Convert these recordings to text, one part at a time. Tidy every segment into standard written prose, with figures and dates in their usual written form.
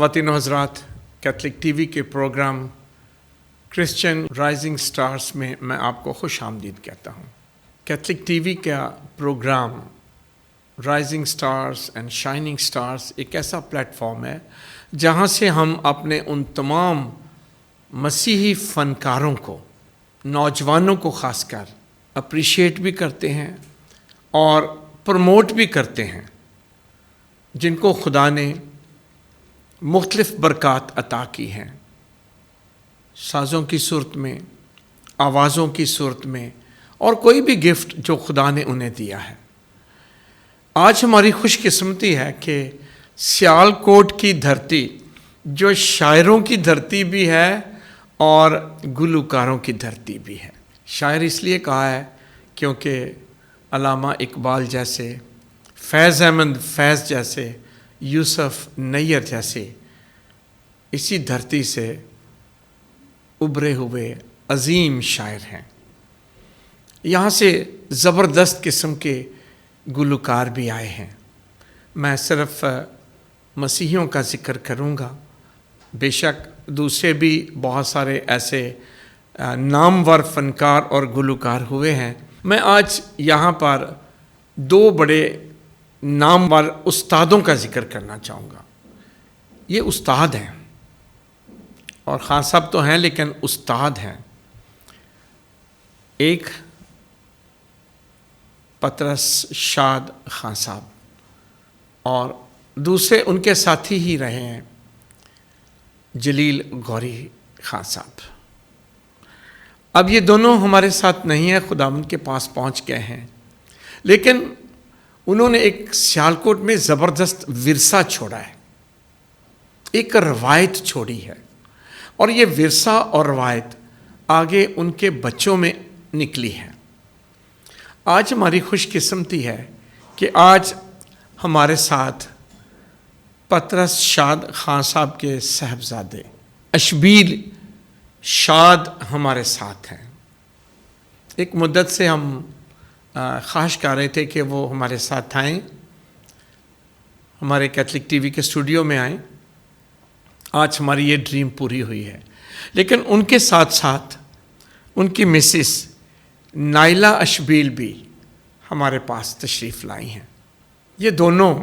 ख़वातीन व हज़रात, कैथलिक टीवी के प्रोग्राम क्रिश्चियन राइजिंग स्टार्स में मैं आपको खुश आमदीद कहता हूँ। कैथलिक टीवी का programme rising stars and shining stars एक ऐसा प्लेटफॉर्म है जहाँ से हम अपने उन तमाम मसीही फ़नकारों को, नौजवानों को ख़ासकर अप्रिशिएट भी करते हैं और प्रमोट भी करते हैं, जिनको खुदा ने मुख्तलिफ़ बरक़ात अता की हैं, साज़ों की सूरत में, आवाज़ों की सूरत में, और कोई भी गिफ्ट जो खुदा ने उन्हें दिया है। आज हमारी खुशकिस्मती है कि सियालकोट की धरती जो शायरों की धरती भी है और गुलकारों की धरती भी है। शायर इसलिए कहा है क्योंकि अल्लामा इकबाल जैसे, फैज़ अहमद फैज़ जैसे, यूसुफ नैयर जैसे इसी धरती से उभरे हुए अजीम शायर हैं। यहाँ से ज़बरदस्त किस्म के गुलकार भी आए हैं। मैं सिर्फ मसीहियों का ज़िक्र करूँगा, बेशक दूसरे भी बहुत सारे ऐसे नामवर फ़नकार और गुलकार हुए हैं। मैं आज यहाँ पर दो बड़े नामवर उस्तादों का ज़िक्र करना चाहूँगा। ये उस्ताद हैं और खान साहब तो हैं लेकिन उस्ताद हैं। एक पतरस शाद खान साहब और दूसरे उनके साथी ही रहे हैं जलील गौरी खान साहब। अब ये दोनों हमारे साथ नहीं हैं, खुदावंद के पास पहुंच गए हैं, लेकिन उन्होंने एक सियालकोट में ज़बरदस्त विरसा छोड़ा है, एक रवायत छोड़ी है, और ये विरसा और रवायत आगे उनके बच्चों में निकली है। आज हमारी खुशकिस्मती है कि आज हमारे साथ पतरस शाद खान साहब के साहबजादे अशबील शाद हमारे साथ हैं। एक मुद्दत से हम ख्वाहिश कर रहे थे कि वो हमारे साथ आएँ, हमारे कैथलिक टीवी के स्टूडियो में आएँ। आज हमारी ये ड्रीम पूरी हुई है। लेकिन उनके साथ साथ उनकी मिसिस नाइला अशबील भी हमारे पास तशरीफ़ लाई हैं। ये दोनों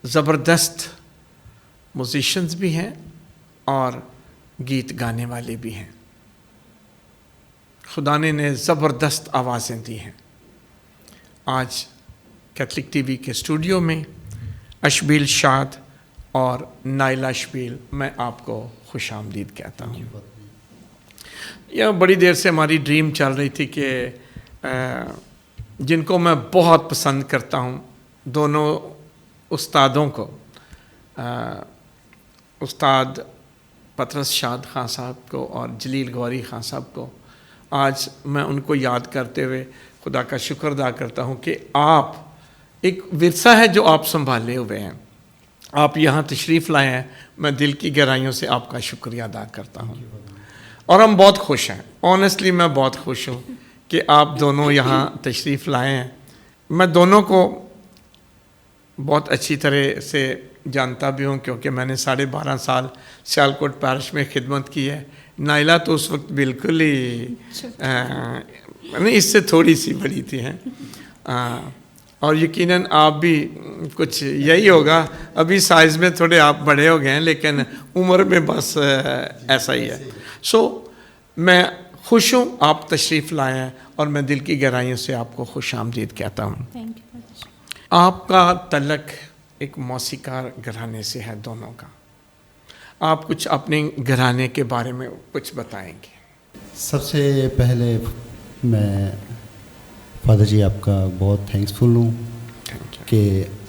ज़बरदस्त म्यूज़िशियंस भी हैं और गीत गाने वाले भी हैं। खुदा ने ज़बरदस्त आवाज़ें दी हैं। आज कैथलिक टीवी के स्टूडियो में अशबील शाद और नाइला अशबील, मैं आपको खुश आमदीद कहता हूँ। यह बड़ी देर से हमारी ड्रीम चल रही थी कि जिनको मैं बहुत पसंद करता हूँ, दोनों उस्तादों को, उस्ताद पतरस शाद खान साहब को और जलील गौरी खान साहब को, आज मैं उनको याद करते हुए खुदा का शुक्र अदा करता हूँ कि आप एक विरसा है जो आप संभाले हुए हैं, आप यहाँ तशरीफ़ लाए हैं। मैं दिल की गहराइयों से आपका शुक्रिया अदा करता हूँ और हम बहुत खुश हैं। ऑनेस्टली मैं बहुत खुश हूँ कि आप दोनों यहाँ तशरीफ़ लाए हैं। मैं दोनों को बहुत अच्छी तरह से जानता भी हूँ क्योंकि मैंने 12.5 साल सियालकोट पैरिश में खिदमत की है। नाइला तो उस वक्त बिल्कुल ही नहीं, इससे थोड़ी सी बड़ी थी हैं, और यकीनन आप भी कुछ यही होगा। अभी साइज़ में थोड़े आप बड़े हो गए हैं लेकिन उम्र में बस ऐसा ही है। मैं खुश हूँ आप तशरीफ़ लाए हैं और मैं दिल की गहराइयों से आपको खुश आमदीद कहता हूँ। आपका तल्लक एक मौसीकार घराने से है दोनों का। आप कुछ अपने घराने के बारे में कुछ बताएंगे? सबसे पहले मैं फादर जी आपका बहुत थैंक्सफुल हूँ कि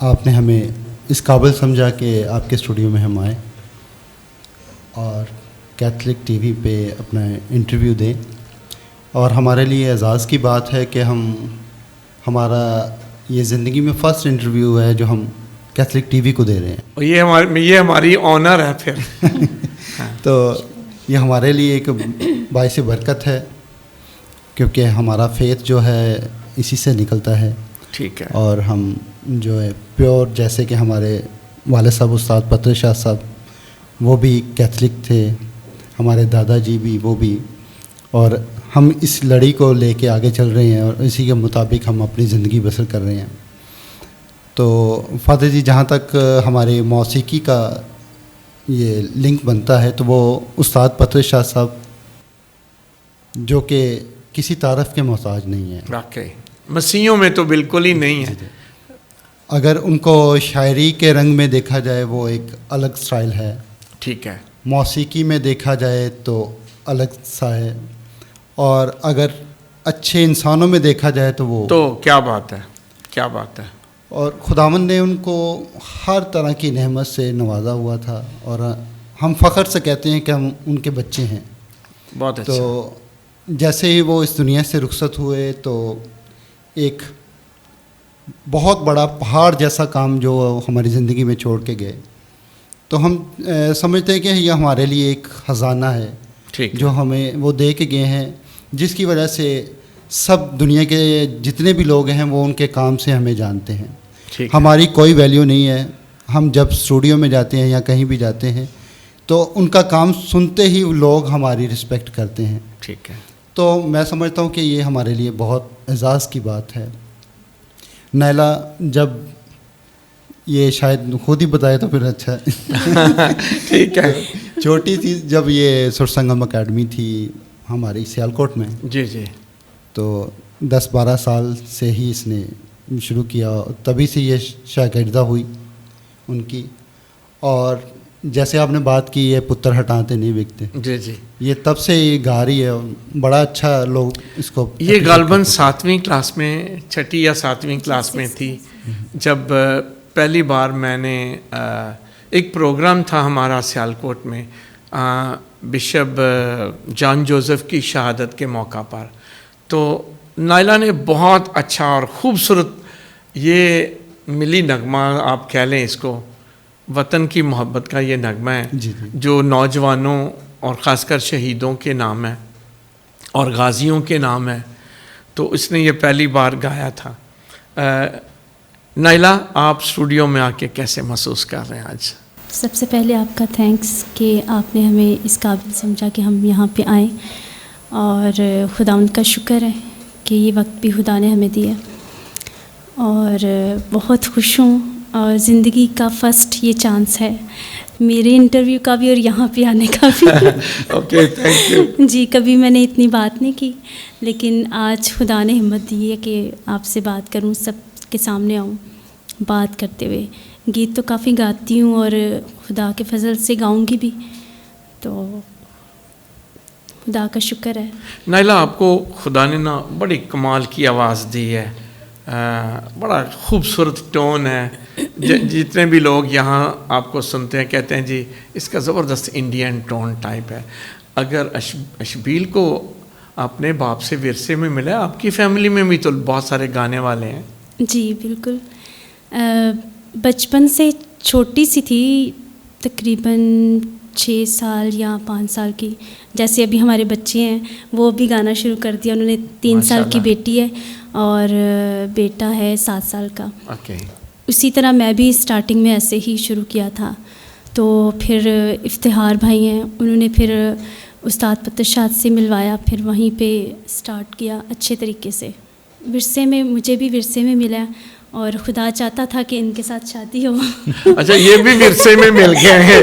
आपने हमें इस काबिल समझा कि आपके स्टूडियो में हम आए और कैथलिक टीवी पे अपना इंटरव्यू दें। और हमारे लिए एजाज़ की बात है कि हमारा ये ज़िंदगी में फ़र्स्ट इंटरव्यू है जो हम कैथलिक टीवी को दे रहे हैं, और ये हमारी ऑनर है फिर। तो ये हमारे लिए एक बाइस बरकत है क्योंकि हमारा फेथ जो है इसी से निकलता है। ठीक है। और हम जो है प्योर, जैसे कि हमारे वाले साहब उस्ताद पत्र शाह साहब, वो भी कैथलिक थे, हमारे दादाजी भी, वो भी, और हम इस लड़ी को लेके आगे चल रहे हैं और इसी के मुताबिक हम अपनी ज़िंदगी बसर कर रहे हैं। तो फ़ादर जी, जहाँ तक हमारे मौसीकी का ये लिंक बनता है, तो वो उस्ताद पत्र शाह साहब जो कि किसी तारफ़ के मोहताज नहीं है, वाकई मसीहों में तो बिल्कुल ही नहीं है। अगर उनको शायरी के रंग में देखा जाए वो एक अलग स्टाइल है, ठीक है, मौसीकी में देखा जाए तो अलग सा है, और अगर अच्छे इंसानों में देखा जाए तो वो तो क्या बात है, क्या बात है। और खुदावंद ने उनको हर तरह की नेमत से नवाजा हुआ था, और हम फ़ख्र से कहते हैं कि हम उनके बच्चे हैं। बहुत अच्छा। तो जैसे ही वो इस दुनिया से रुखसत हुए तो एक बहुत बड़ा पहाड़ जैसा काम जो हमारी ज़िंदगी में छोड़ के गए, तो हम समझते हैं कि ये हमारे लिए एक ख़जाना है, ठीक, जो हमें वो दे के गए हैं, जिसकी वजह से सब दुनिया के जितने भी लोग हैं वो उनके काम से हमें जानते हैं। ठीक, हमारी कोई वैल्यू नहीं है। हम जब स्टूडियो में जाते हैं या कहीं भी जाते हैं तो उनका काम सुनते ही लोग हमारी रिस्पेक्ट करते हैं। ठीक है। तो मैं समझता हूँ कि ये हमारे लिए बहुत एजाज़ की बात है। नैला, जब ये शायद खुद ही बताए तो फिर अच्छा है। ठीक है। छोटी सी जब ये सुरसंगम अकेडमी थी हमारी सियालकोट में, जी जी, तो 10-12 साल से ही इसने शुरू किया, तभी से ये शागिर्दा हुई उनकी। और जैसे आपने बात की, ये पुत्र हटाते नहीं बिकते, जी जी, ये तब से ये गा रही है, बड़ा अच्छा लोग इसको। ये गालबन 7वीं क्लास में, 6ठी या 7वीं क्लास में थी जब पहली बार मैंने एक प्रोग्राम था हमारा सियालकोट में बिशप जॉन जोसेफ की शहादत के मौका पर। तो नायला ने बहुत अच्छा और ख़ूबसूरत ये मिली नगमा, आप कह लें इसको, वतन की मोहब्बत का ये नगमा है जी जी। जो नौजवानों और ख़ासकर शहीदों के नाम है और गाजियों के नाम है। तो इसने ये पहली बार गाया था। नायला, आप स्टूडियो में आके कैसे महसूस कर रहे हैं आज? सबसे पहले आपका थैंक्स कि आपने हमें इस काबिल समझा कि हम यहाँ पे आएँ, और खुदावंद का शुक्र है कि ये वक्त भी खुदा ने हमें दिया, और बहुत खुश हूँ। और ज़िंदगी का फ़र्स्ट ये चांस है मेरे इंटरव्यू का भी और यहाँ पे आने का भी। Okay, thank you. जी, कभी मैंने इतनी बात नहीं की, लेकिन आज खुदा ने हिम्मत दी है कि आपसे बात करूँ, सब के सामने आऊँ बात करते हुए। गीत तो काफ़ी गाती हूँ और खुदा के फजल से गाऊँगी भी, तो खुदा का शुक्र है। नायला, आपको खुदा ने ना बड़ी कमाल की आवाज़ दी है, बड़ा खूबसूरत टोन है। जितने भी लोग यहाँ आपको सुनते हैं कहते हैं जी इसका ज़बरदस्त इंडियन टोन टाइप है। अगर अशबील को अपने बाप से विरसे में मिला, आपकी फैमिली में भी तो बहुत सारे गाने वाले हैं। जी बिल्कुल, बचपन से छोटी सी थी, तकरीबन 6 साल या 5 साल की। जैसे अभी हमारे बच्चे हैं वो भी गाना शुरू कर दिया, उन्होंने 3 साल की बेटी है और बेटा है 7 साल का। ओके। उसी तरह मैं भी स्टार्टिंग में ऐसे ही शुरू किया था। तो फिर इफ्तिहार भाई हैं, उन्होंने फिर उस्ताद पत्र शाह से मिलवाया, फिर वहीं पे स्टार्ट किया अच्छे तरीके से। विरसे में मुझे भी विरसे में मिला और खुदा चाहता था कि इनके साथ शादी हो। अच्छा, ये भी विरसे में मिल गए हैं,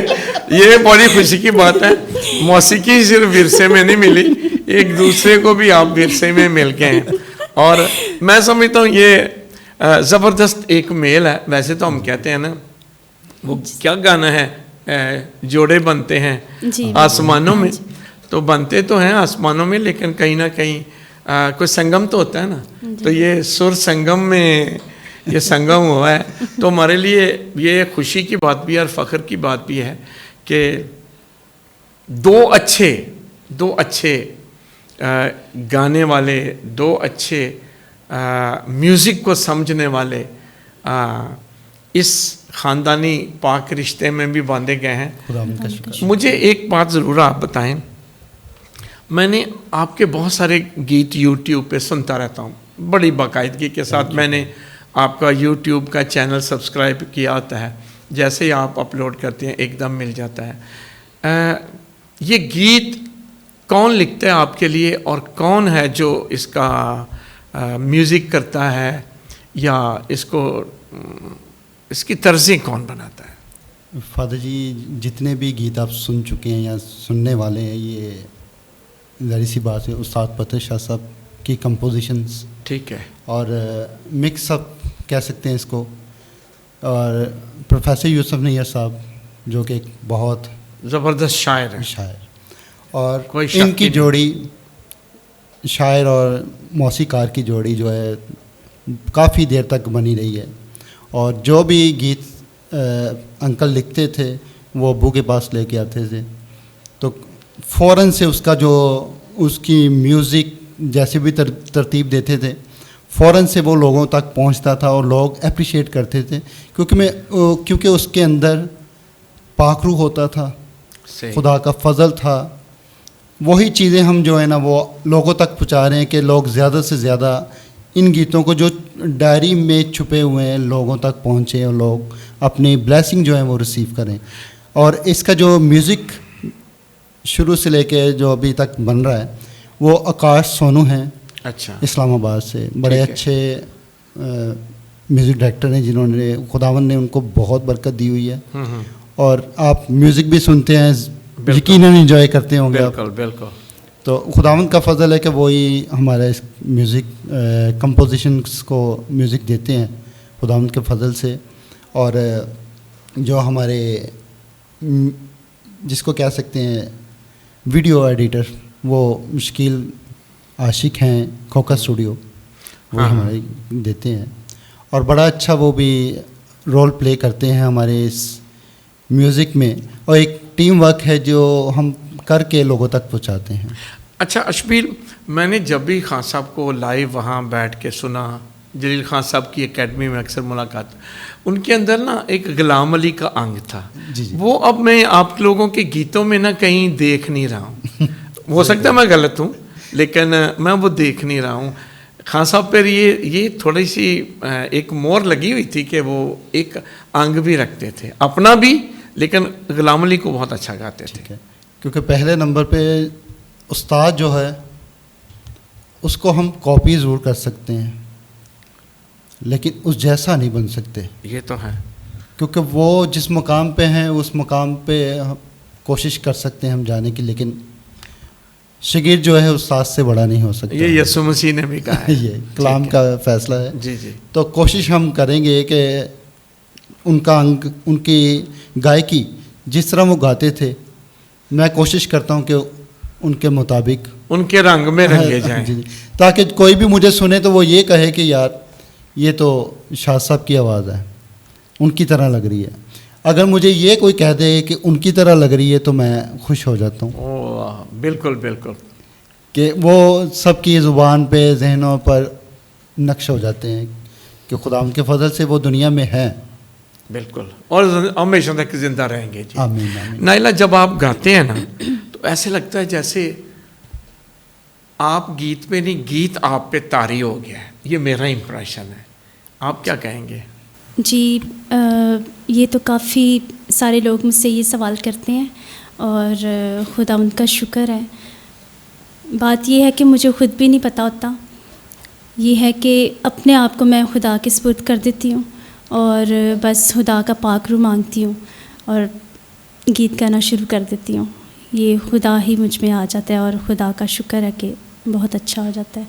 ये बड़ी खुशी की बात है। मौसीकी सिर्फ विरसे में नहीं मिली, एक दूसरे को भी आप विरसे में मिल गए हैं। और मैं समझता हूँ ये ज़बरदस्त एक मेल है। वैसे तो हम कहते हैं ना, वो क्या गाना है, जोड़े बनते हैं आसमानों में, तो बनते तो हैं आसमानों में, लेकिन कहीं ना कहीं कोई संगम तो होता है ना। तो ये सुर संगम में ये संगम हुआ है, तो हमारे लिए ये खुशी की बात भी है और फ़ख्र की बात भी है कि दो अच्छे गाने वाले, दो अच्छे म्यूज़िक को समझने वाले इस ख़ानदानी पाक रिश्ते में भी बांधे गए हैं। मुझे एक बात ज़रूर आप बताएं, मैंने आपके बहुत सारे गीत यूट्यूब पे सुनता रहता हूँ बड़ी बाकायदगी के साथ। मैंने आपका यूट्यूब का चैनल सब्सक्राइब किया होता है जैसे ही आप अपलोड करते हैं एकदम मिल जाता है। ये गीत कौन लिखता है आपके लिए और कौन है जो इसका म्यूज़िक करता है या इसको इसकी तर्जें कौन बनाता है? फादर जी, जितने भी गीत आप सुन चुके हैं या सुनने वाले हैं, ये ज़ाहिर सी बात है उस्ताद पतर शाह साहब की कंपोजिशंस, ठीक है, और मिक्स अप कह सकते हैं इसको, और प्रोफेसर यूसुफ नैयर साहब जो कि एक बहुत ज़बरदस्त शायर है। शायर, और कोई शक इनकी नहीं। जोड़ी, शायर और मौसीकार की जोड़ी जो है काफ़ी देर तक बनी रही है। और जो भी गीत अंकल लिखते थे वो अब्बू के पास लेके आते थे, तो फ़ौरन से उसका जो उसकी म्यूज़िक जैसे भी तरतीब देते थे, फ़ौरन से वो लोगों तक पहुंचता था और लोग अप्रिशिएट करते थे, क्योंकि उसके अंदर पाकरू होता था, सही। खुदा का फजल था। वही चीज़ें हम जो है ना वो लोगों तक पहुंचा रहे हैं कि लोग ज़्यादा से ज़्यादा इन गीतों को जो डायरी में छुपे हुए हैं लोगों तक पहुंचे और लोग अपनी ब्लेसिंग जो है वो रिसीव करें। और इसका जो म्यूज़िक शुरू से लेके जो अभी तक बन रहा है वो आकाश सोनू हैं, अच्छा, इस्लामाबाद से, बड़े ठीक है। अच्छे म्यूज़िक डायरेक्टर हैं जिन्होंने, खुदावन ने उनको बहुत बरकत दी हुई है। और आप म्यूज़िक भी सुनते हैं, यकीनन एंजॉय करते होंगे आप। बिल्कुल बिल्कुल। तो खुदावन का फजल है कि वही हमारा इस म्यूज़िक कंपोजिशंस को म्यूज़िक देते हैं खुदावन के फजल से। और जो हमारे जिसको कह सकते हैं वीडियो एडिटर, वो मुश्किल आशिक हैं खोका स्टूडियो, वो हाँ। हमारे देते हैं और बड़ा अच्छा वो भी रोल प्ले करते हैं हमारे इस म्यूज़िक में। और एक टीम वर्क है जो हम करके लोगों तक पहुंचाते हैं। अच्छा अशबील, मैंने जब भी खान साहब को लाइव वहाँ बैठ के सुना, जलील खान साहब की एकेडमी में अक्सर मुलाकात, उनके अंदर ना एक गुलाम अली का अंग था। जी जी। वो अब मैं आप लोगों के गीतों में ना कहीं देख नहीं रहा हूँ। हो सकता है मैं गलत हूँ, लेकिन मैं वो देख नहीं रहा हूँ। खान साहब पर ये थोड़ी सी एक मोहर लगी हुई थी कि वो एक अंग भी रखते थे अपना भी, लेकिन गुलाम अली को बहुत अच्छा गाते थे। ठीक है, क्योंकि पहले नंबर पे उस्ताद जो है उसको हम कॉपी ज़रूर कर सकते हैं, लेकिन उस जैसा नहीं बन सकते। ये तो है, क्योंकि वो जिस मुकाम पे हैं उस मुकाम पे कोशिश कर सकते हैं हम जाने की, लेकिन शागिर्द जो है उस्ताद से बड़ा नहीं हो सकता। ये यीशु मसीह ने भी कहा है। ये कलाम का फैसला है। जी जी। तो कोशिश हम करेंगे कि उनका अंग, उनकी गायकी जिस तरह वो गाते थे, मैं कोशिश करता हूँ कि उनके मुताबिक उनके रंग में रंगे जाएं। जी, ताकि कोई भी मुझे सुने तो वो ये कहे कि यार ये तो शाह साहब की आवाज़ है, उनकी तरह लग रही है। अगर मुझे ये कोई कह दे कि उनकी तरह लग रही है तो मैं खुश हो जाता हूँ। ओह बिल्कुल बिल्कुल। कि वो सबकी ज़ुबान पे, जहनों पर नक्श हो जाते हैं कि खुदा उनके फजल से वो दुनिया में है। बिल्कुल, और हमेशा तक जिंदा रहेंगे जी। आमीन आमीन। नाइला, जब आप गाते हैं ना तो ऐसे लगता है जैसे आप गीत पे नहीं, गीत आप पे तारी हो गया है। ये मेरा इंप्रेशन है, आप क्या कहेंगे? जी, ये तो काफ़ी सारे लोग मुझसे ये सवाल करते हैं और खुदा उनका शुक्र है। बात ये है कि मुझे ख़ुद भी नहीं पता होता। ये है कि अपने आप को मैं खुदा के सुपुर्द कर देती हूँ और बस खुदा का पाक रू मांगती हूँ और गीत गाना शुरू कर देती हूँ। ये खुदा ही मुझ में आ जाता है और खुदा का शुक्र है कि बहुत अच्छा हो जाता है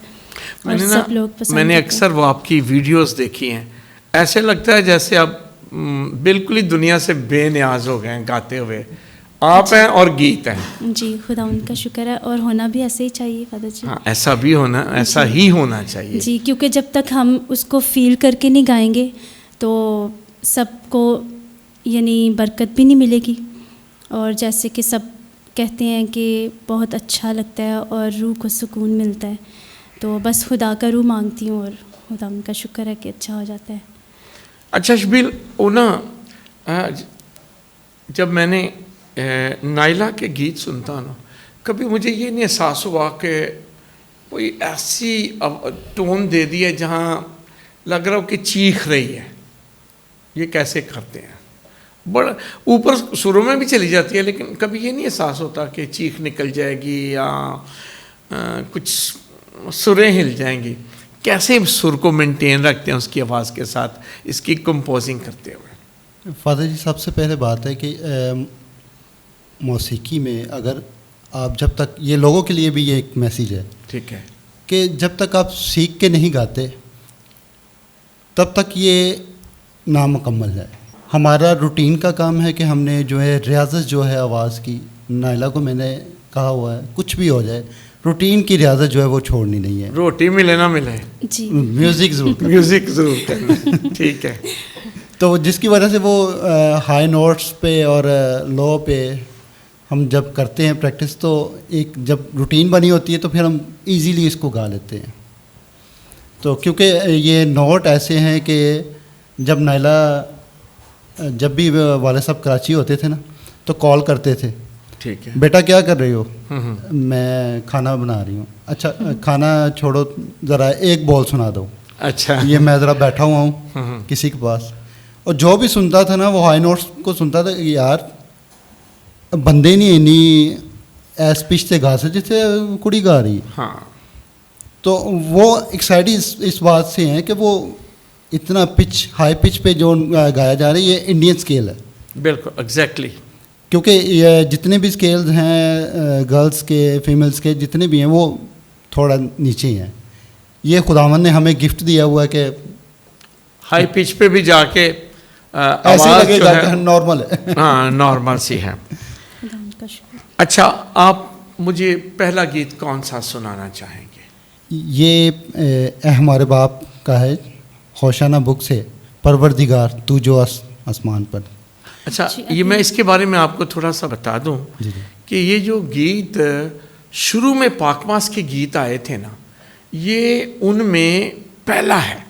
और सब लोग पसंद मैंने करते हैं। अक्सर वो आपकी वीडियोस देखी हैं, ऐसे लगता है जैसे आप बिल्कुल ही दुनिया से बेनियाज हो गए हैं गाते हुए। आप हैं और गीत हैं। जी, खुदा उनका शुक्र है और होना भी ऐसे ही चाहिए फादर जी। हाँ, ऐसा भी होना, ऐसा ही होना चाहिए जी, क्योंकि जब तक हम उसको फील करके नहीं गाएंगे तो सबको यानी बरकत भी नहीं मिलेगी। और जैसे कि सब कहते हैं कि बहुत अच्छा लगता है और रूह को सुकून मिलता है, तो बस खुदा का रूह मांगती हूँ और खुदा उनका शुक्र है कि अच्छा हो जाता है। अच्छा शबील, वो ना जब मैंने नाइला के गीत सुनता ना, कभी मुझे ये नहीं एहसास हुआ कि कोई ऐसी टोन दे दी है जहाँ लग रहा हो कि चीख रही है। ये कैसे करते हैं? बड़ा ऊपर सुरों में भी चली जाती है, लेकिन कभी ये नहीं एहसास होता कि चीख निकल जाएगी या कुछ सुरें हिल जाएंगी। कैसे सुर को मेंटेन रखते हैं उसकी आवाज़ के साथ इसकी कंपोजिंग करते हुए? फादर जी, सबसे पहले बात है कि मौसीकी में अगर आप जब तक, ये लोगों के लिए भी ये एक मैसेज है, ठीक है, कि जब तक आप सीख के नहीं गाते तब तक ये नामुकम्मल है। हमारा रूटीन का काम है कि हमने जो है रियाज़त जो है आवाज़ की, नाइला को मैंने कहा हुआ है कुछ भी हो जाए रूटीन की रियाज़त जो है वो छोड़नी नहीं है। रोटी मिले ना मिले, जी, म्यूज़िक ज़रूर म्यूज़िक ज़रूर करना। ठीक है, तो जिसकी वजह से वो हाई नोट्स पे और लो पे हम जब करते हैं प्रैक्टिस, तो एक जब रूटीन बनी होती है तो फिर हम इजीली इसको गा लेते हैं। तो क्योंकि ये नोट ऐसे हैं कि जब नाइला, जब भी वाले साहब कराची होते थे ना तो कॉल करते थे, ठीक है, बेटा क्या कर रही हो? मैं खाना बना रही हूँ। अच्छा खाना छोड़ो, ज़रा एक बॉल सुना दो। अच्छा, ये मैं ज़रा बैठा हुआ हूँ किसी के पास, और जो भी सुनता था ना वो हाई नोट्स को सुनता था, यार बंदे नहीं इन्नी ऐस पिच से गा सकते जिससे कुड़ी गा रही। हाँ, तो वो एक्साइटेड इस बात से हैं कि वो इतना पिच, हाई पिच पे जो गाया जा रहा है ये इंडियन स्केल है। बिल्कुल, एग्जैक्टली। क्योंकि ये जितने भी स्केल्स हैं गर्ल्स के, फीमेल्स के जितने भी हैं, वो थोड़ा नीचे ही हैं। ये खुदावंद ने हमें गिफ्ट दिया हुआ है कि हाई पिच पे भी जाके ऐसे आवाज़ जो लगेगा है नॉर्मल है। हाँ, नॉर्मल सी है। खुदा का शुक्र। अच्छा, आप मुझे पहला गीत कौन सा सुनाना चाहेंगे? ये हमारे बाप का है, होशाना बुक से, परवरदिगार तू जो आसमान पर। अच्छा, जी, ये मैं इसके बारे में आपको थोड़ा सा बता दूं जी जी। कि ये जो गीत शुरू में पाकमास के गीत आए थे ना, ये उनमें पहला है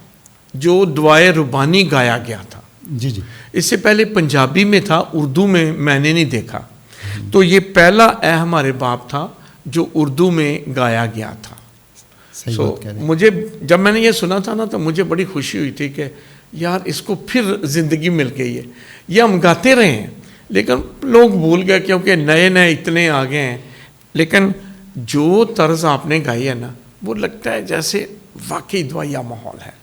जो दुआए रुबानी गाया गया था। जी जी। इससे पहले पंजाबी में था, उर्दू में मैंने नहीं देखा। तो ये पहला ए हमारे बाप था जो उर्दू में गाया गया था। सही बात कह रहे हैं। मुझे जब मैंने ये सुना था ना तो मुझे बड़ी खुशी हुई थी कि यार इसको फिर ज़िंदगी मिल गई है। ये हम गाते रहे हैं लेकिन लोग भूल गए क्योंकि नए नए इतने आ गए हैं। लेकिन जो तर्ज आपने गाई है ना, वो लगता है जैसे वाकई दुआया माहौल है।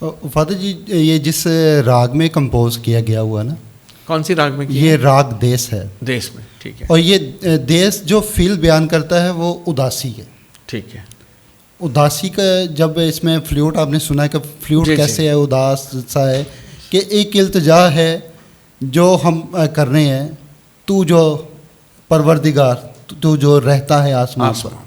फादर जी, ये जिस राग में कंपोज किया गया हुआ ना, कौन सी राग में किया? ये राग देश है। देश में, ठीक है, और ये देश जो फील बयान करता है वो उदासी है। ठीक है। उदासी का जब इसमें फ्लूट आपने सुना है कि फ्लूट जी, कैसे जी। है, उदास सा है, कि एक इल्तिजा है जो हम कर रहे हैं, तू जो परवरदिगार, तू जो रहता है आसमान पर, आसमान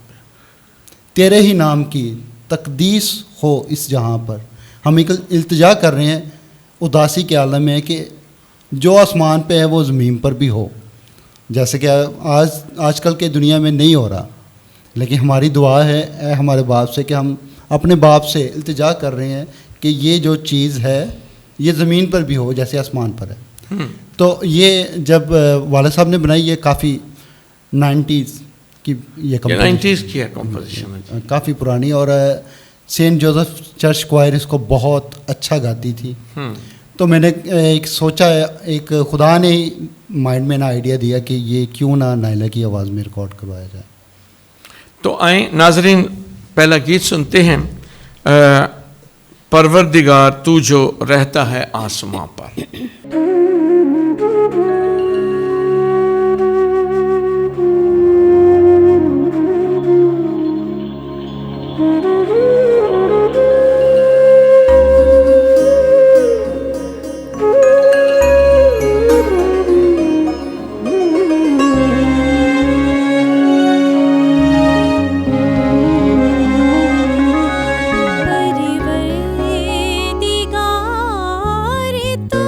तेरे ही नाम की तकदीस हो इस जहाँ पर। हम एक इल्तिजा कर रहे हैं उदासी के आलम में कि जो आसमान पे है वो ज़मीन पर भी हो। जैसे कि आजकल के दुनिया में नहीं हो रहा, लेकिन हमारी दुआ है हमारे बाप से कि हम अपने बाप से इल्तिजा कर रहे हैं कि ये जो चीज़ है ये ज़मीन पर भी हो जैसे आसमान पर है। तो ये जब वाले साहब ने बनाई, ये काफ़ी 90s की ये 90s की है कंपोजिशन, काफ़ी पुरानी, और सेंट जोसेफ चर्च क्वायर इसको बहुत अच्छा गाती थी। तो मैंने एक सोचा, एक खुदा ने माइंड में ना आइडिया दिया कि ये क्यों ना नाइला की आवाज़ में रिकॉर्ड करवाया जाए। तो आए नाजरीन, पहला गीत सुनते हैं, परवरदिगार तू जो रहता है आसमां पर। परवरदिगार तू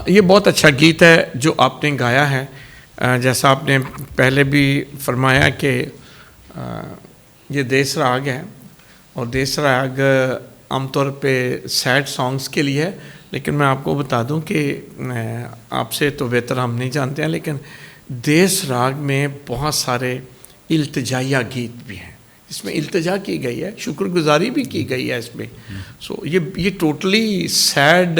ये बहुत अच्छा गीत है जो आपने गाया है। जैसा आपने पहले भी फरमाया कि ये देश राग है, और देश राग आमतौर पे सैड सॉन्ग्स के लिए है, लेकिन मैं आपको बता दूं कि आपसे तो बेहतर हम नहीं जानते हैं, लेकिन देश राग में बहुत सारे इल्तिजाया गीत भी हैं, इसमें इल्तिजा की गई है, शुक्रगुजारी भी की गई है इसमें। सो ये टोटली सैड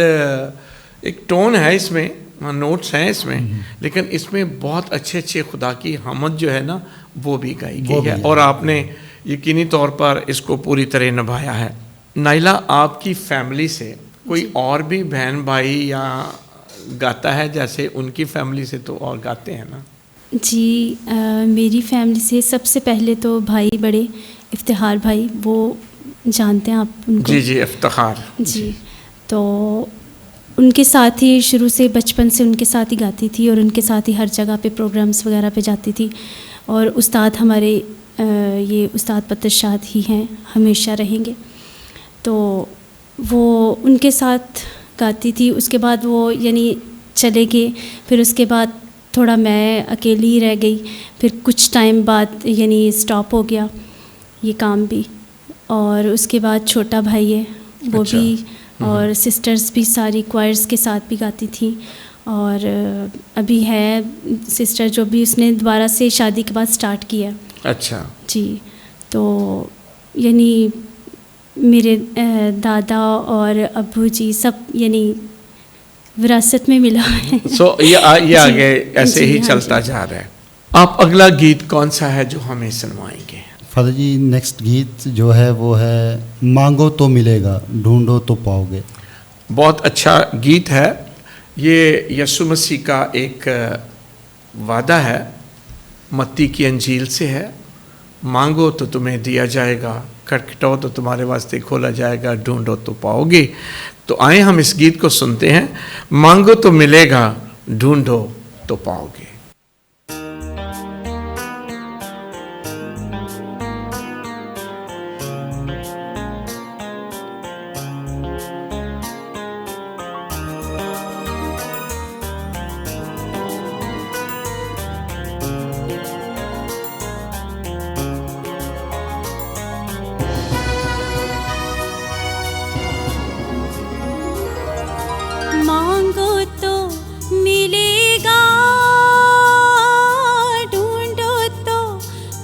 एक टोन है इसमें, नोट्स हैं इसमें, लेकिन इसमें बहुत अच्छे अच्छे खुदा की हमद जो है ना वो भी गाई गई है, और आपने यकीनी तौर पर इसको पूरी तरह निभाया है। नाइला, आपकी फैमिली से कोई और भी बहन भाई या गाता है जैसे उनकी फैमिली से तो और गाते हैं ना? जी, मेरी फैमिली से सबसे पहले तो भाई बड़े इफ्तिखार भाई, वो जानते हैं आप उनको? जी जी, इफ्तिखार जी। तो उनके साथ ही शुरू से बचपन से उनके साथ ही गाती थी, और उनके साथ ही हर जगह पे प्रोग्राम्स वगैरह पे जाती थी। और उस्ताद हमारे ये उस्ताद पतशाद ही हैं, हमेशा रहेंगे। तो वो उनके साथ गाती थी, उसके बाद वो यानी चले गए, फिर उसके बाद थोड़ा मैं अकेली ही रह गई, फिर कुछ टाइम बाद यानी स्टॉप हो गया ये काम भी। और उसके बाद छोटा भाई है वो अच्छा। भी, और सिस्टर्स भी सारी क्वायर्स के साथ भी गाती थी। और अभी है सिस्टर जो भी उसने दोबारा से शादी के बाद स्टार्ट किया। अच्छा जी। तो यानी मेरे दादा और अब्बू जी सब यानी विरासत में मिला है। सो ये आगे ऐसे जी, ही हाँ चलता जी। जा रहा है। आप अगला गीत कौन सा है जो हमें सुनवाएंगे? फादर जी, नेक्स्ट गीत जो है वो है मांगो तो मिलेगा, ढूंढो तो पाओगे। बहुत अच्छा गीत है। ये यीशु मसीह का एक वादा है, मत्ती की अंजील से है। मांगो तो तुम्हें दिया जाएगा, खटखटाओ तो तुम्हारे वास्ते खोला जाएगा, ढूंढो तो पाओगे। तो आए हम इस गीत को सुनते हैं। मांगो तो मिलेगा, ढूंढो तो पाओगे। मांगो तो मिलेगा, ढूंढो तो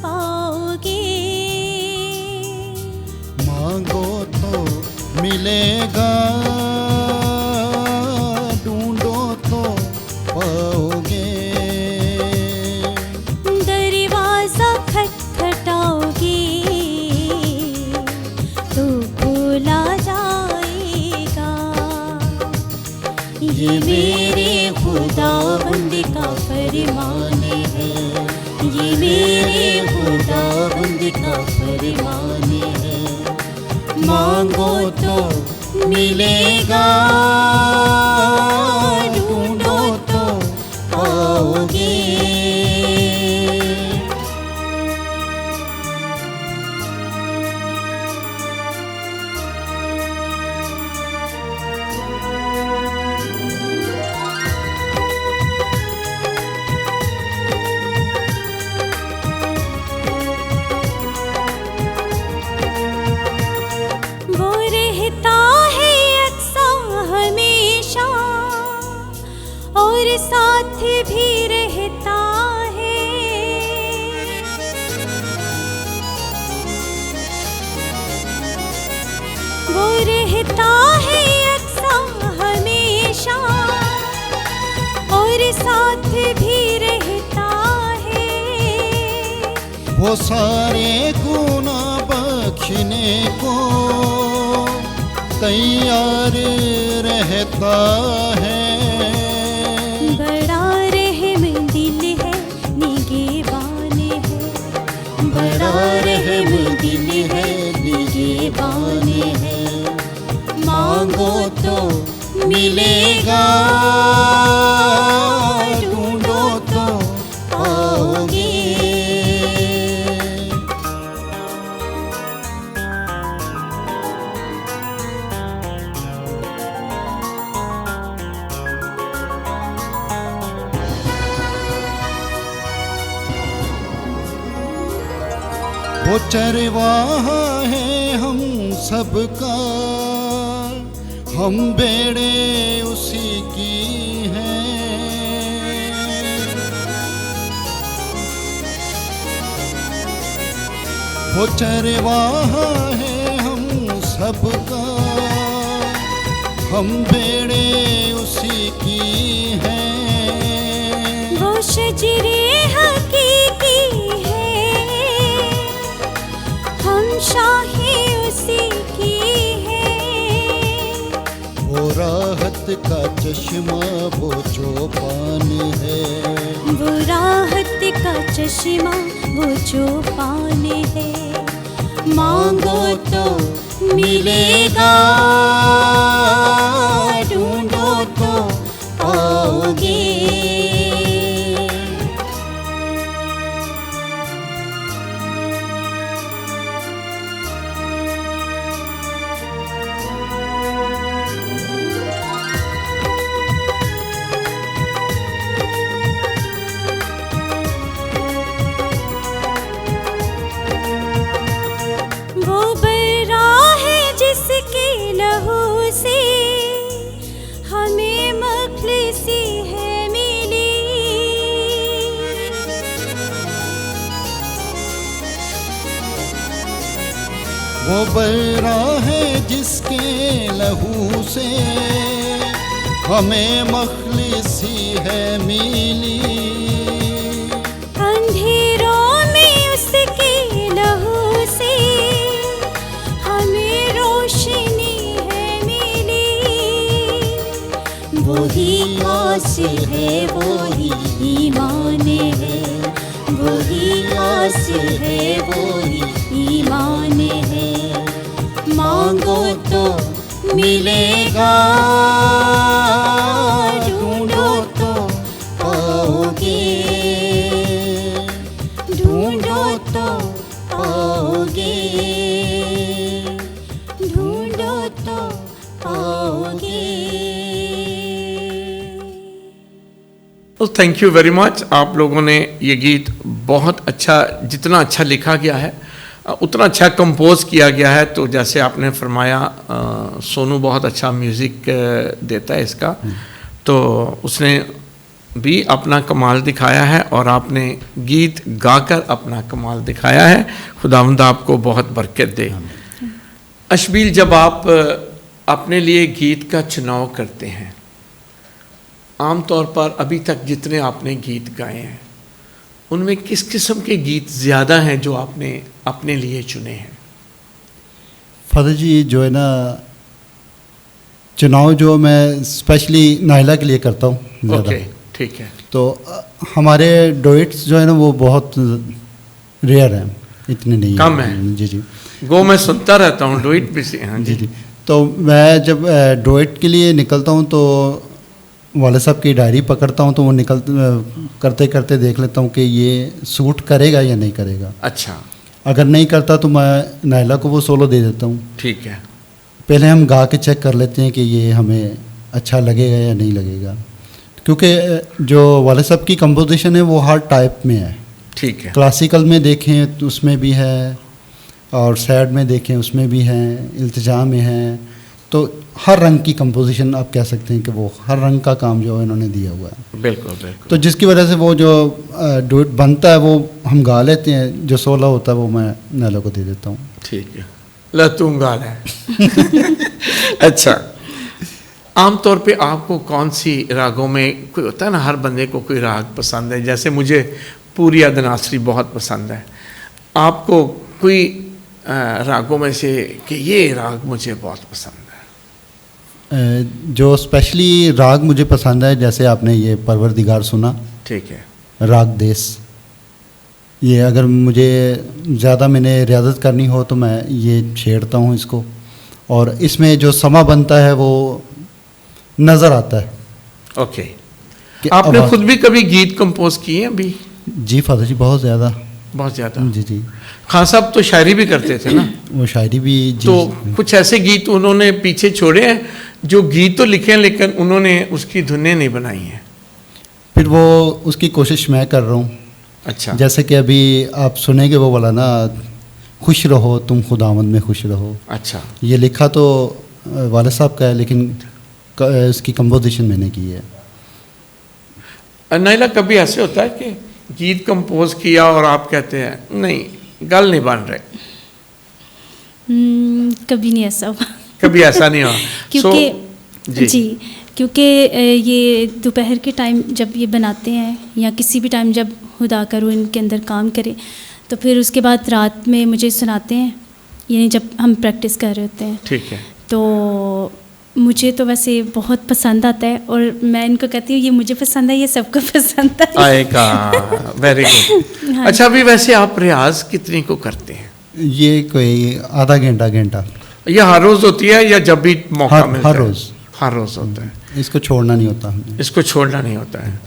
पाओगे। मांगो तो मिलेगा, ढूंढो तो पाओगे। दरवाजा खटखटाओगे तो खोला जाएगा। ये मेरे खुदावंद का फरमान है, ये मेरे खुदावंद का फरमान है। मांगो तो मिलेगा, ढूंढो तो पाओगे। वो रहता है अक्सर हमेशा, और साथ भी रहता है। वो रहता है अक्सर हमेशा, और साथ भी रहता है। वो सारे गुनाह बख्शने को तैयार रहता है। बड़ा रहम दिल है, निगहबान है। बड़ा रहम दिल है, निगहबान है। मांगो तो मिलेगा, ढूंढो तो पाओगे। वो चरवाहा है हम सबका, हम बेड़े उसी की हैं। वो चरवाहा है हम सबका, हम बेड़े उसी की हैं। वो शजरे हकीकी है, हम शाही उसी की है। वो राहत का चश्मा वो चौपान है, वो राहत का चश्मा वो चौपान है। मांगो तो मिलेगा, ढूंढो तो पाओगे। वो बरा है जिसके लहू से हमें मखलिसी है मिली। वो बरा है जिसके लहू से हमें मखलिसी है मिली। अंधेरों में उसके लहू से हमें रोशनी है मिली। वही आस है वही ईमान है, वही आस है वही ईमान है। मांगो तो मिलेगा, ढूंढो तो पाओगे, ढूंढो तो पाओगे, ढूंढो तो पाओगे। Thank you very much. आप लोगों ने ये गीत बहुत अच्छा, जितना अच्छा लिखा गया है उतना अच्छा कंपोज किया गया है। तो जैसे आपने फरमाया सोनू बहुत अच्छा म्यूज़िक देता है इसका, तो उसने भी अपना कमाल दिखाया है और आपने गीत गाकर अपना कमाल दिखाया है। खुदावंद आपको बहुत बरकत दे। अशबील, जब आप अपने लिए गीत का चुनाव करते हैं, आम तौर पर अभी तक जितने आपने गीत गाए हैं उनमें किस किस्म के गीत ज़्यादा हैं जो आपने अपने लिए चुने हैं? फादर जी, जो है ना, चुनाव जो मैं स्पेशली नाइला के लिए करता हूँ ज़्यादा। ओके, ठीक है। तो हमारे डोइट्स जो है ना वो बहुत रेयर हैं, इतने नहीं कम है। जी जी। गो मैं सुनता रहता हूँ डोइट भी से। हाँ जी जी। तो मैं जब डोइट के लिए निकलता हूँ तो वाले साहब की डायरी पकड़ता हूँ, तो वो करते करते देख लेता हूँ कि ये सूट करेगा या नहीं करेगा। अच्छा, अगर नहीं करता तो मैं नाइला को वो सोलो दे देता हूँ। ठीक है। पहले हम गा के चेक कर लेते हैं कि ये हमें अच्छा लगेगा या नहीं लगेगा, क्योंकि जो वाले साहब की कंपोजिशन है वो हर टाइप में है। ठीक है। क्लासिकल में देखें तो उसमें भी है, और सैड में देखें उसमें भी है, इल्तिजा में है। तो हर रंग की कंपोजिशन आप कह सकते हैं कि वो हर रंग का काम जो है इन्होंने दिया हुआ है। बिल्कुल बिल्कुल। तो जिसकी वजह से वो जो डुएट बनता है वो हम गा लेते हैं, जो सोला होता है वो मैं नाइला को दे देता हूँ। ठीक है, ला तुम गा ले। अच्छा, आमतौर पे आपको कौन सी रागों में, कोई होता है ना हर बंदे को कोई राग पसंद है, जैसे मुझे पूरी अदनासरी बहुत पसंद है, आपको कोई रागों में से कि ये राग मुझे बहुत पसंद है? जो स्पेशली राग मुझे पसंद है, जैसे आपने ये परवरदिगार सुना, ठीक है, राग देश, ये अगर मुझे ज़्यादा मैंने रियाजत करनी हो तो मैं ये छेड़ता हूँ इसको, और इसमें जो समा बनता है वो नज़र आता है। ओके। आपने खुद भी कभी गीत कंपोज किए अभी? जी फादर जी, बहुत ज़्यादा। बहुत ज़्यादा? जी जी। खान साहब तो शायरी भी करते थे ना? वो शायरी भी जी। तो कुछ ऐसे गीत उन्होंने पीछे छोड़े हैं जो गीत तो लिखे हैं लेकिन उन्होंने उसकी धुनें नहीं बनाई हैं? फिर वो उसकी कोशिश मैं कर रहा हूँ। अच्छा। जैसे कि अभी आप सुनेंगे वो वाला ना, खुश रहो तुम खुदावंद में खुश रहो। अच्छा, ये लिखा तो वालिद साहब का है, लेकिन इसकी कंपोजिशन मैंने की है। नाइला कभी ऐसे होता है कि गीत कंपोज किया और आप कहते हैं नहीं गल नहीं बन रहे? कभी नहीं ऐसा हुआ। कभी ऐसा नहीं हुआ? क्योंकि जी क्योंकि ये दोपहर के टाइम जब ये बनाते हैं या किसी भी टाइम जब खुदा करो इनके अंदर काम करे, तो फिर उसके बाद रात में मुझे सुनाते हैं, यानी जब हम प्रैक्टिस कर रहे होते हैं। ठीक है। तो मुझे तो वैसे बहुत पसंद आता है और मैं इनको कहती हूँ ये मुझे पसंद है, ये सबको पसंद आएगा। Very good. हाँ। अच्छा, अभी वैसे आप प्रयास कितनी को करते हैं? ये कोई आधा घंटा ये हर रोज होती है या जब भी मौका मिलता है? हर रोज। हर रोज होता है। इसको छोड़ना नहीं होता हमें। इसको छोड़ना नहीं होता है।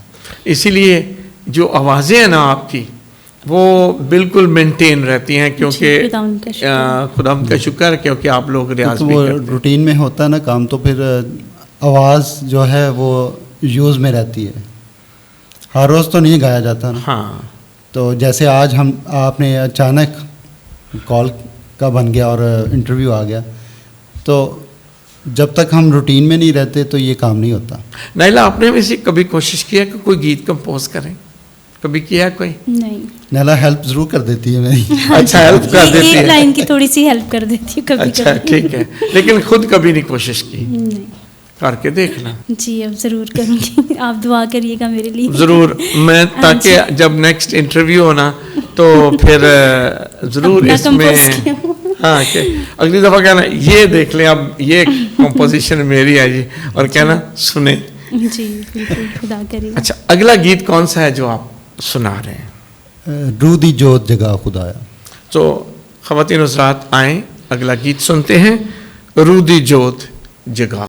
इसीलिए जो आवाज़ें हैं ना आपकी वो बिल्कुल मेंटेन रहती हैं, क्योंकि खुदा का शुक्र है, क्योंकि आप लोग रियाज तो भी वो करते हैं। रूटीन में होता है ना काम, तो फिर आवाज़ जो है वो यूज़ में रहती है, हर रोज़ तो नहीं गाया जाता ना। हाँ, तो जैसे आज आपने अचानक कॉल का बन गया और इंटरव्यू आ गया, तो जब तक हम रूटीन में नहीं रहते तो ये काम नहीं होता। नाइला, आपने वैसे कभी कोशिश किया कि कोई गीत कंपोज करें? कभी किया कोई? नहीं। नैला हेल्प ज़रूर कर देती है मेरी। अच्छा, हेल्प कर देती है। एक लाइन की थोड़ी सी हेल्प कर देती हूँ कभी। अच्छा, ठीक है, लेकिन खुद कभी नहीं कोशिश की? नहीं। करके देखना। जी अब ज़रूर करूँगी। आप दुआ करिएगा मेरे लिए। ज़रूर, मैं ताकि जब नेक्स्ट इंटरव्यू होना तो फिर ज़रूर इसमें हाँ कि अगली दफ़ा कहना ये देख लें, अब ये कंपोजिशन मेरी है जी, और कहना सुने। जी बिल्कुल, खुदा करेगा। अच्छा, अगला गीत कौन सा है जो आप सुना रहे हैं? रू दी जोत जगा खुदाया। तो ख़वातीन हज़रात आएँ, अगला गीत सुनते हैं, रू दी जोत जगा।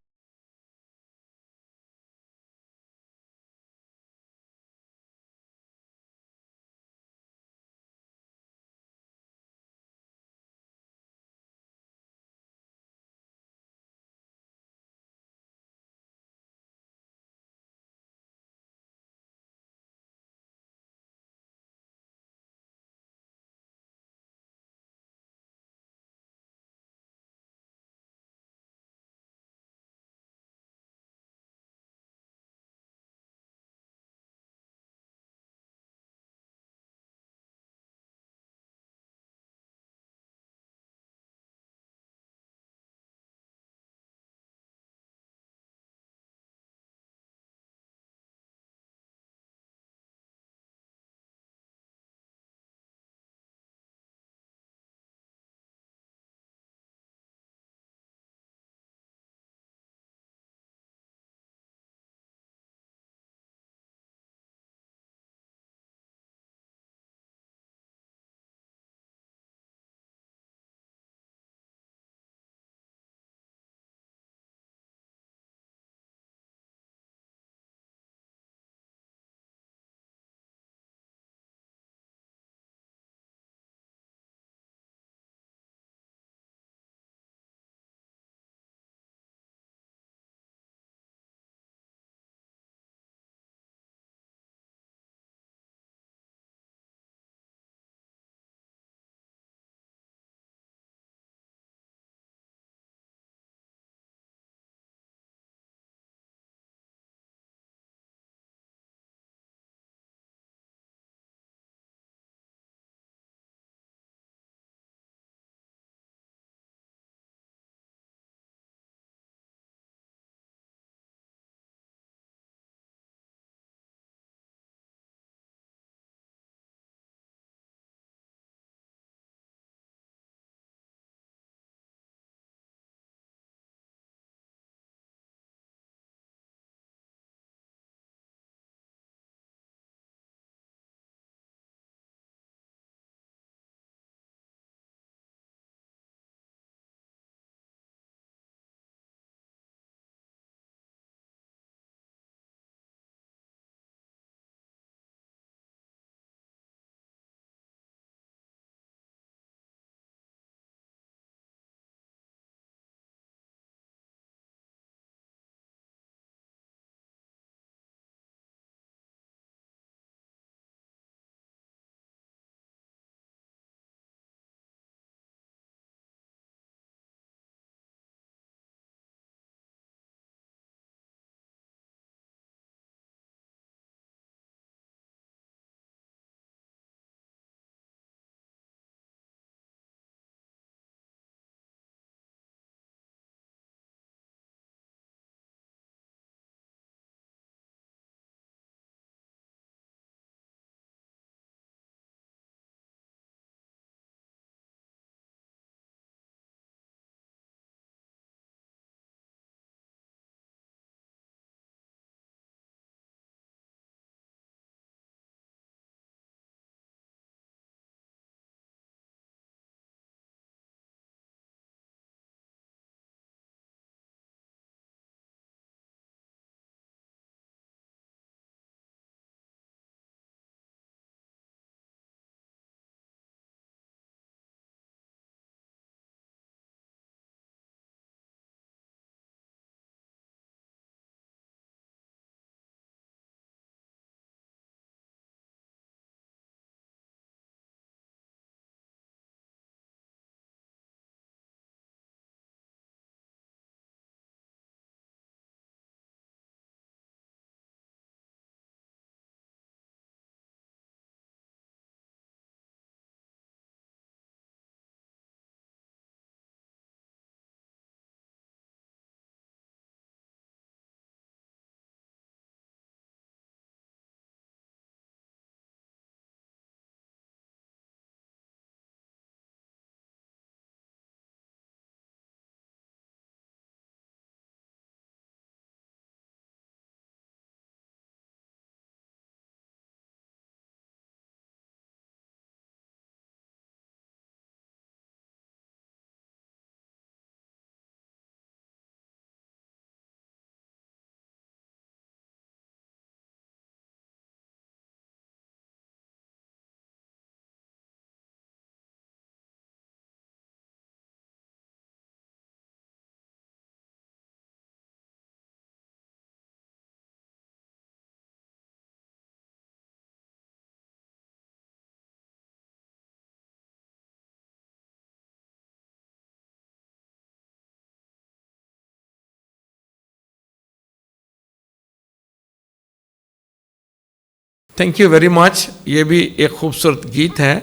Thank you very much. ये भी एक खूबसूरत गीत है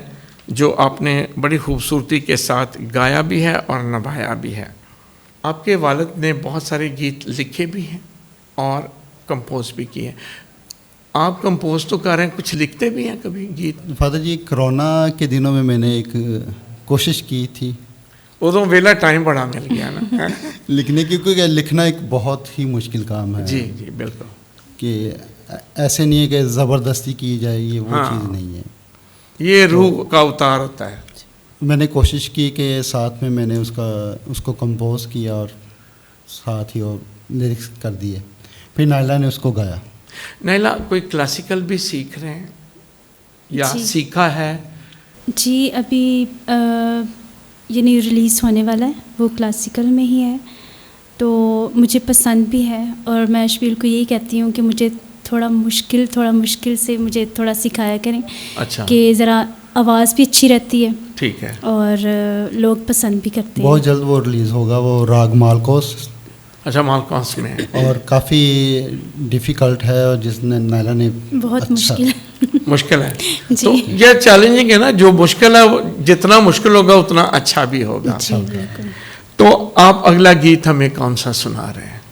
जो आपने बड़ी खूबसूरती के साथ गाया भी है और निभाया भी है। आपके वालिद ने बहुत सारे गीत लिखे भी हैं और कंपोज भी किए हैं। आप कंपोज तो कर रहे हैं, कुछ लिखते भी हैं कभी गीत? फादर जी, कोरोना के दिनों में मैंने एक कोशिश की थी, उदों वेला टाइम बड़ा मिल गया ना लिखने की, क्योंकि लिखना एक बहुत ही मुश्किल काम है। जी जी बिल्कुल। कि ऐसे नहीं है कि ज़बरदस्ती की जाए, ये वो हाँ। चीज़ नहीं है, ये रूह का उतार होता है। मैंने कोशिश की कि साथ में मैंने उसको कंपोज किया और साथ ही और लिरिक्स कर दिए, फिर नायला ने उसको गाया। नायला, कोई क्लासिकल भी सीख रहे हैं या जी। सीखा है? जी अभी ये न्यू रिलीज़ होने वाला है, वो क्लासिकल में ही है, तो मुझे पसंद भी है। और मैं शबीर को यही कहती हूँ कि मुझे थोड़ा मुश्किल से मुझे थोड़ा सिखाया करें। अच्छा। कि ज़रा आवाज़ भी अच्छी रहती है ठीक है। और लोग पसंद भी करते हैं। बहुत जल्द वो रिलीज़ होगा, वो राग मालकोस, अच्छा, मालकॉन्स में है। और काफ़ी डिफ़िकल्ट है, और जिसने नायला ने बहुत अच्छा, मुश्किल मुश्किल है। जी। तो यह चैलेंजिंग है ना, जो मुश्किल है जितना मुश्किल होगा उतना अच्छा भी होगा। जी बिल्कुल। तो आप अगला गीत हमें कौन सा सुना रहे हैं?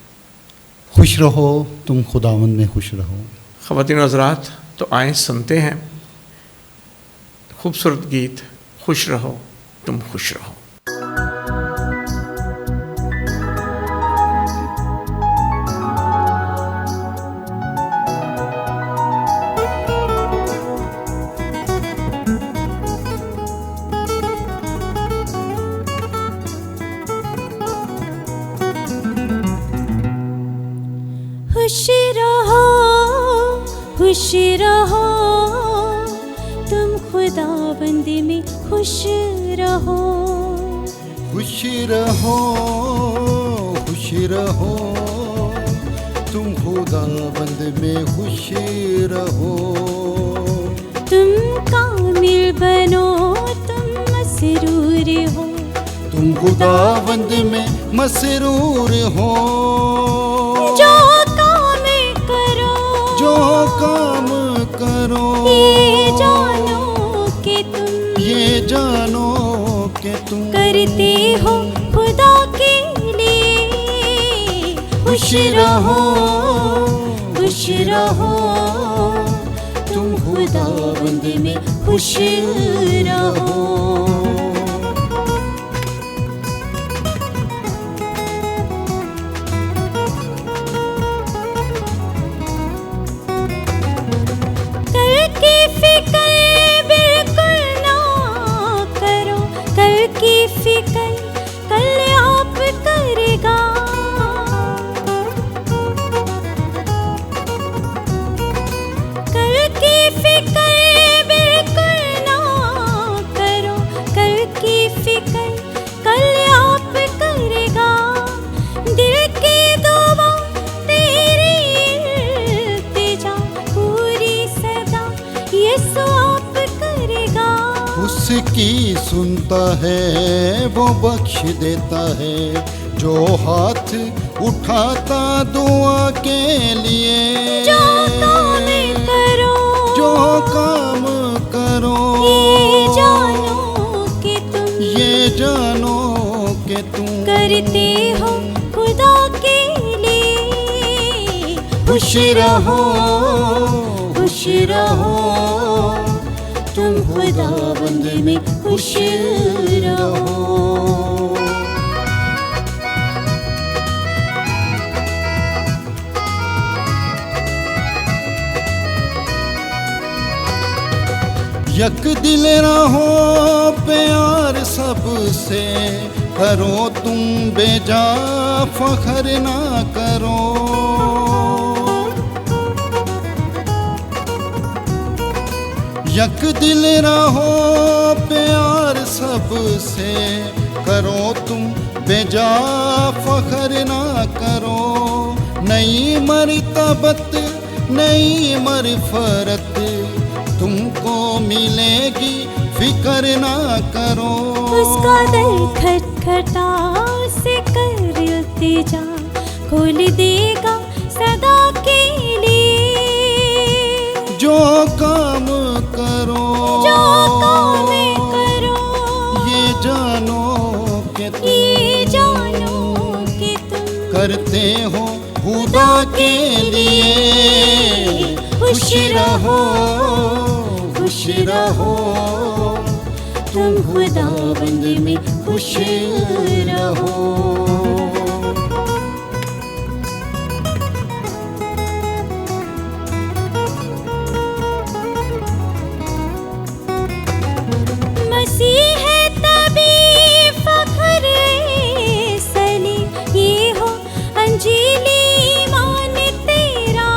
खुश रहो तुम खुदावंद में खुश रहो। ख़वातीन और हज़रात, तो आए सुनते हैं खूबसूरत गीत खुश रहो तुम खुश रहो। खुश रहो तुम खुदावंद में खुश रहो। खुश रहो तुम खुदावंद में खुश रहो। तुम कामिल बनो तुम मसरूर हो। तुम खुदावंद में मसरूर हो। जो काम करो ये जानो कि तुम करते हो खुदा के लिए। खुश रहो तुम खुदावंद में खुश रहो। उसकी सुनता है वो बख्श देता है, जो हाथ उठाता दुआ के लिए। जो काम करो ये जानो कि तुम करते हो खुदा के लिए। खुश रहो तुम खुदावंद में खुश रहो। यक दिल रहो प्यार सबसे, करो तुम बेजा फखर ना करो। यक दिल रहो प्यार सबसे, करो तुम बेजा फखर ना करो। नई मर्तबत नई मरफरत तुमको मिलेगी, फिक्र ना करो। उसका दर खटखटा से कर इल्तिजा, खोल देगा सदा के लिए। जो करते हो खुदा के लिए। खुश रहो, खुश रहो, तुम खुदाबंद में खुश रहो। मसीह है तभी फख्र सली, ये हो अंजीली ईमान तेरा।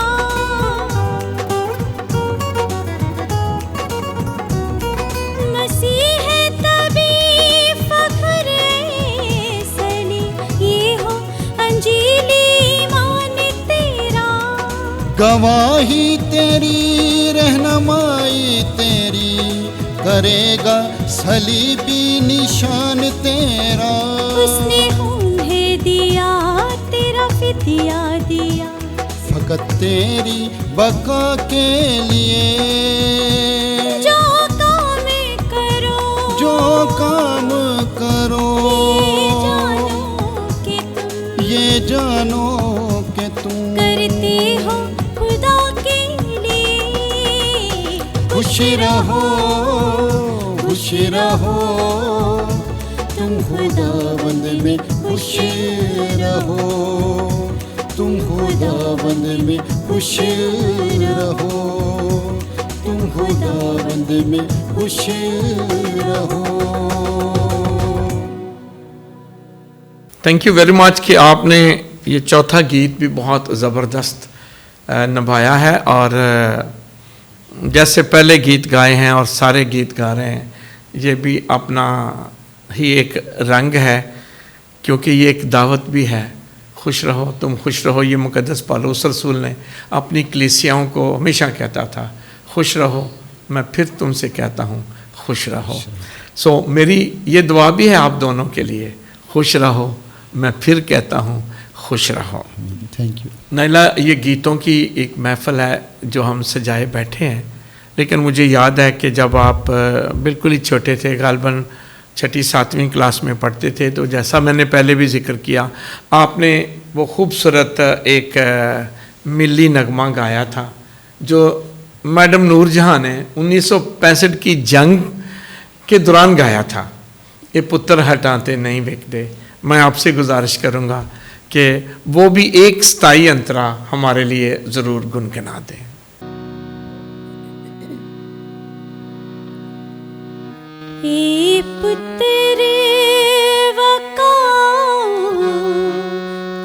मसीह है तभी फख्र सली, ये हो अंजीली ईमान तेरा। गवाही तेरी, रहनुमाई तेरी, करेगा सलीबी निशान तेरा। उसने उन्हें दिया, तेरा फिदिया दिया, फकत तेरी बका के लिए। जो काम करो, जो काम करो, ये जानो कि तुम करते हो खुदा के लिए। खुश रहो, खुश रहो, तुम खुदाबंद में खुश रहो। तुम खुदाबंद में खुश रहो। तुम खुदाबंद में खुश रहो। थैंक यू वेरी मच कि आपने ये चौथा गीत भी बहुत ज़बरदस्त निभाया है। और जैसे पहले गीत गाए हैं और सारे गीत गा रहे हैं, ये भी अपना ही एक रंग है, क्योंकि ये एक दावत भी है। खुश रहो, तुम खुश रहो। ये मुक़द्दस पौलुस रसूल ने अपनी कलीसियाओं को हमेशा कहता था, खुश रहो, मैं फिर तुमसे कहता हूँ खुश रहो। सो मेरी ये दुआ भी है आप दोनों के लिए, खुश रहो, मैं फिर कहता हूँ खुश रहो। Thank you. नाइला, ये गीतों की एक महफ़िल है जो हम सजाए बैठे हैं, लेकिन मुझे याद है कि जब आप बिल्कुल ही छोटे थे, गालबन 6ठी-7वीं क्लास में पढ़ते थे, तो जैसा मैंने पहले भी जिक्र किया, आपने वो खूबसूरत एक मिली नगमा गाया था जो मैडम नूरजहां ने 1965 की जंग के दौरान गाया था, ये पुत्र हटाते नहीं बिकते। मैं आपसे गुजारिश करूँगा कि वो भी एक स्थायी अंतरा हमारे लिए ज़रूर गुनगुना दें। ए पुत्र वकाओ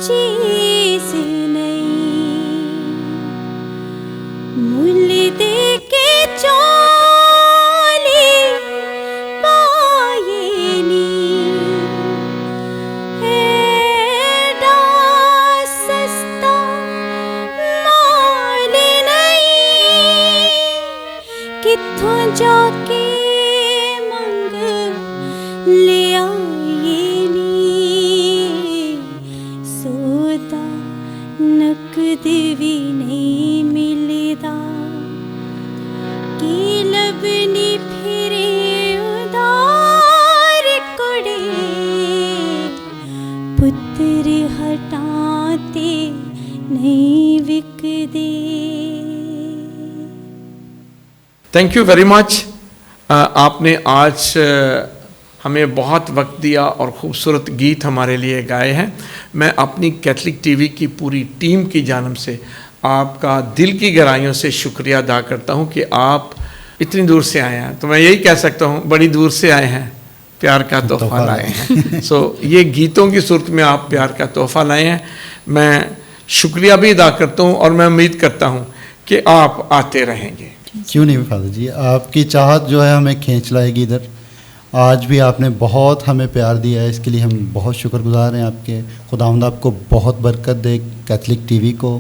चीज़ नहीं, मुल दे के चोली पायेनी। एडा सस्ता माल नहीं, कित्थों जाके ले आए नी। सोदा नकद भी नहीं मिलदा, की लबनी फिरे उधार कुड़े। पुत्र हटाते नहीं बिकदे। Thank you very much. आपने आज हमें बहुत वक्त दिया और ख़ूबसूरत गीत हमारे लिए गाए हैं। मैं अपनी कैथलिक टीवी की पूरी टीम की जानिब से आपका दिल की गहराइयों से शुक्रिया अदा करता हूं कि आप इतनी दूर से आए हैं। तो मैं यही कह सकता हूं, बड़ी दूर से आए हैं, प्यार का तोहफ़ा लाए हैं। सो ये गीतों की सूरत में आप प्यार का तोहफ़ा लाए हैं। मैं शुक्रिया भी अदा करता हूं और मैं उम्मीद करता हूं कि आप आते रहेंगे। क्यों नहीं फादर जी, आपकी चाहत जो है हमें खींच लाएगी इधर। आज भी आपने बहुत हमें प्यार दिया है, इसके लिए हम बहुत शुक्रगुजार हैं आपके। खुदावंद आपको बहुत बरकत दे, कैथलिक टीवी को,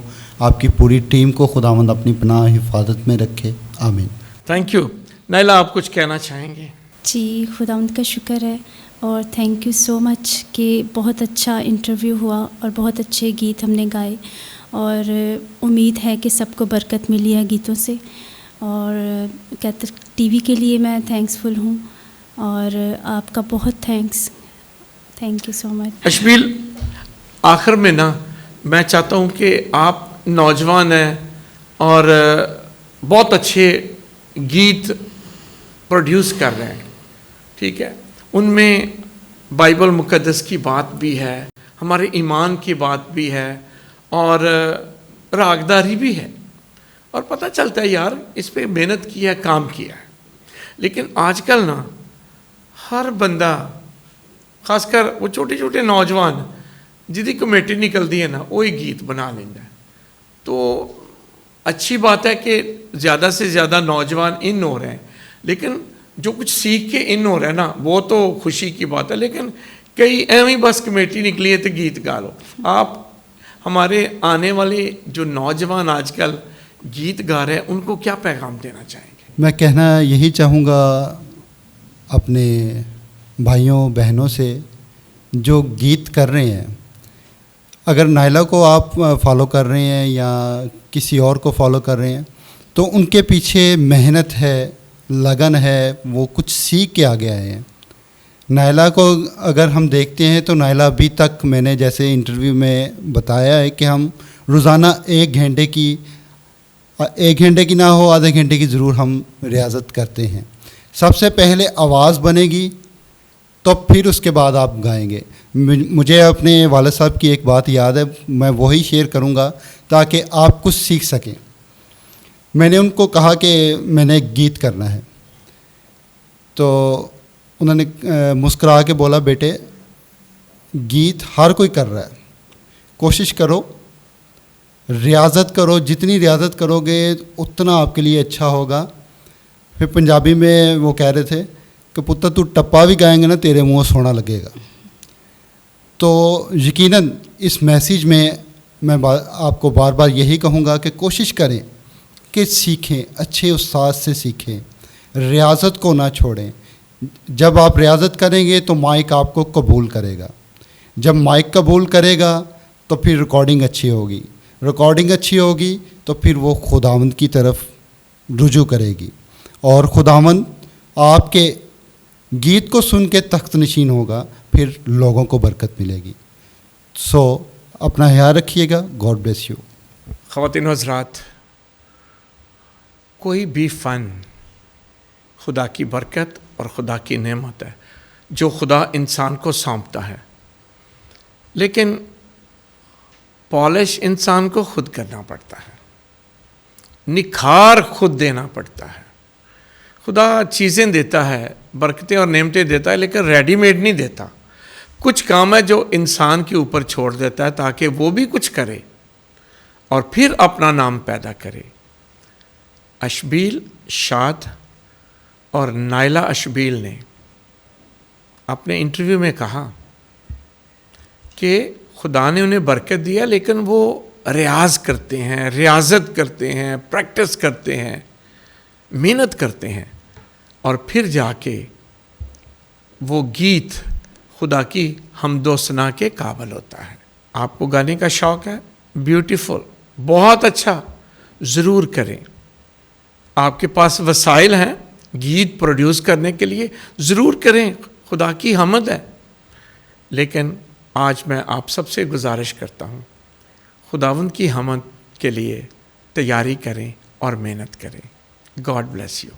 आपकी पूरी टीम को खुदावंद अपनी पनाह हिफाजत में रखे। आमीन। Thank you. नाइला, आप कुछ कहना चाहेंगे? जी, खुदावंद का शुक्र है और थैंक यू सो मच कि बहुत अच्छा इंटरव्यू हुआ और बहुत अच्छे गीत हमने गाए, और उम्मीद है कि सबको बरकत मिली है गीतों से। और कैथलिक टीवी के लिए मैं थैंक्सफुल हूँ और आपका बहुत thanks. Thank you so much. अशबील, आखिर में ना मैं चाहता हूँ कि आप नौजवान हैं और बहुत अच्छे गीत प्रोड्यूस कर रहे हैं, ठीक है, उनमें बाइबल मुक़द्दस की बात भी है, हमारे ईमान की बात भी है और रागदारी भी है, और पता चलता है यार इस पे मेहनत की है, काम किया है। लेकिन आजकल ना हर बंदा, खासकर वो छोटे छोटे नौजवान जिहदी कमेटी निकलती है ना, वही गीत बना लेंदा है। तो अच्छी बात है कि ज़्यादा से ज़्यादा नौजवान इन हो रहे हैं, लेकिन जो कुछ सीख के इन हो रहे हैं ना, वो तो खुशी की बात है। लेकिन कई एवं ही बस कमेटी निकली है तो गीत गा लो। आप हमारे आने वाले जो नौजवान आजकल गीत गा रहे हैं, उनको क्या पैगाम देना चाहेंगे? मैं कहना यही चाहूँगा अपने भाइयों बहनों से जो गीत कर रहे हैं, अगर नायला को आप फॉलो कर रहे हैं या किसी और को फॉलो कर रहे हैं, तो उनके पीछे मेहनत है, लगन है, वो कुछ सीख के आगे आए हैं। नायला को अगर हम देखते हैं तो नायला अभी तक, मैंने जैसे इंटरव्यू में बताया है कि हम रोज़ाना 1 घंटे की ना हो, आधे घंटे की ज़रूर हम रियाज़त करते हैं। सबसे पहले आवाज़ बनेगी तो फिर उसके बाद आप गाएंगे। मुझे अपने वालिद साहब की एक बात याद है, मैं वही शेयर करूंगा ताकि आप कुछ सीख सकें। मैंने उनको कहा कि मैंने एक गीत करना है, तो उन्होंने मुस्कुरा के बोला, बेटे गीत हर कोई कर रहा है, कोशिश करो, रियाज़त करो, जितनी रियाज़त करोगे उतना आपके लिए अच्छा होगा। फिर पंजाबी में वो कह रहे थे कि पुत्र तू टप्पा भी गाएंगे ना, तेरे मुँह सोना लगेगा। तो यकीनन इस मैसेज में मैं आपको बार बार यही कहूँगा कि कोशिश करें कि सीखें, अच्छे उस्ताद से सीखें, रियाज़त को ना छोड़ें। जब आप रियाज़त करेंगे तो माइक आपको कबूल करेगा, जब माइक कबूल करेगा तो फिर रिकॉर्डिंग अच्छी होगी, रिकॉर्डिंग अच्छी होगी तो फिर वो खुदावंद की तरफ रुजू करेगी और खुदावंद आपके गीत को सुन के तख्त नशीन होगा, फिर लोगों को बरकत मिलेगी। सो अपना ख्याल रखिएगा। God bless you. ख़वातीन व हज़रात, कोई भी फ़न खुदा की बरकत और खुदा की नेमत है जो खुदा इंसान को सौंपता है, लेकिन पॉलिश इंसान को खुद करना पड़ता है, निखार खुद देना पड़ता है। खुदा चीज़ें देता है, बरकतें और नेमतें देता है, लेकिन रेडीमेड नहीं देता। कुछ काम है जो इंसान के ऊपर छोड़ देता है ताकि वो भी कुछ करे और फिर अपना नाम पैदा करे। अशबील शाद और नायला अशबील ने अपने इंटरव्यू में कहा कि खुदा ने उन्हें बरकत दिया, लेकिन वो रियाज करते हैं, रियाजत करते हैं, प्रैक्टिस करते हैं, मेहनत करते हैं और फिर जाके वो गीत खुदा की हमदो सना के काबिल होता है। आपको गाने का शौक़ है? ब्यूटीफुल, बहुत अच्छा, ज़रूर करें। आपके पास वसाइल हैं गीत प्रोड्यूस करने के लिए, ज़रूर करें, खुदा की हमद है। लेकिन आज मैं आप सबसे गुजारिश करता हूँ, खुदावंद की हमद के लिए तैयारी करें और मेहनत करें। God bless you.